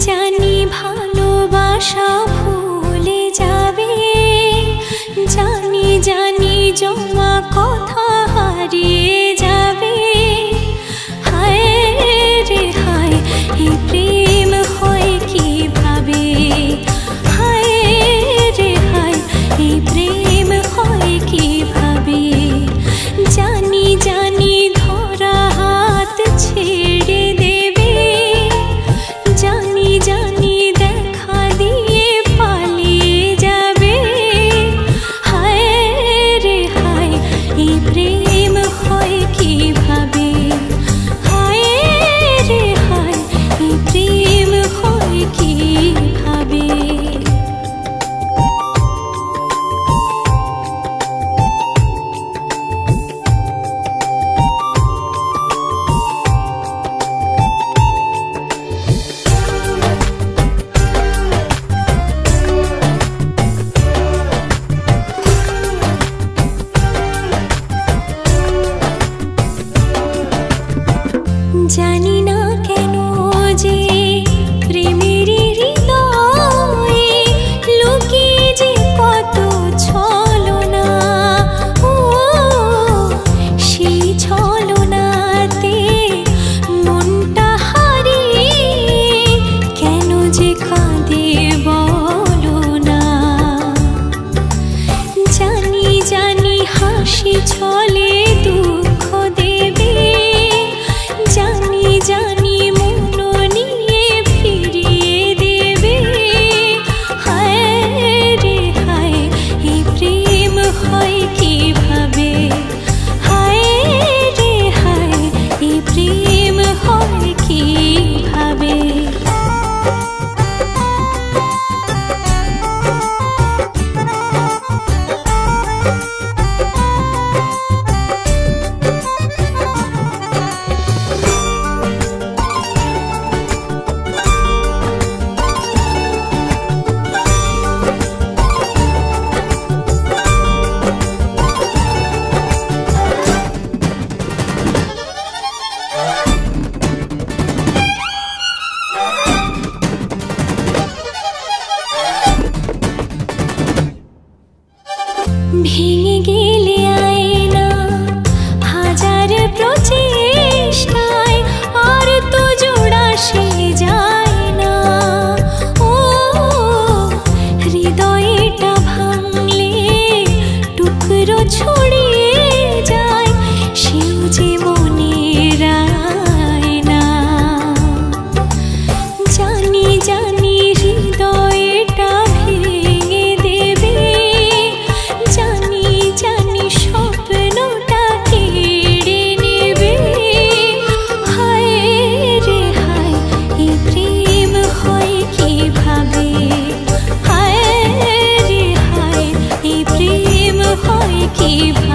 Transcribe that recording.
জানি ভালোবাসা ভুলে যাবে, জানি জমা কথা হারিয়ে যাবে। হায় রে হায়, এই প্রেম হয় কিভাবে? হায় রে হায়, এই প্রেম হয় কিভাবে? জানি ধরা হাত ছেড়ে দেবে, জানি দেখা দিয়ে পালিয়ে যাবে। হায় রে হায়, এই প্রেম হয় কিভাবে? হায় রে হায়, এই প্রেম হয় কিভাবে? জানি না কেন যে প্রেমের হৃদয়ে লুকিয়ে যে কত ছলনা। ও সেই ছলনাতে মনটা হারিয়ে কেন যে কাঁদে বলো না। জানি হাসি ছলে দুঃখ দেবে, জানি মন নিয়ে ফিরিয়ে দেবে। হায় রে হায়, এই প্রেম হয় কিভাবে? হায় রে হায়, এই প্রেম হয় কিভাবে? ভেঙে গেলে আয়না হাজার প্রচেষ্টায় আর তো জোড়া সে যায় না। ও হৃদয়টা ভাঙলে টুকরো ছড়িয়ে যায়, সেও যে মনের আয়না। জানি হৃদয়টা ভেঙে দেবে, জানি স্বপ্নটা কেড়ে নেবে। হায় রে হায়, এই প্রেম হয় কিভাবে? হায় রে হায়, এই প্রেম হয় কিভাবে?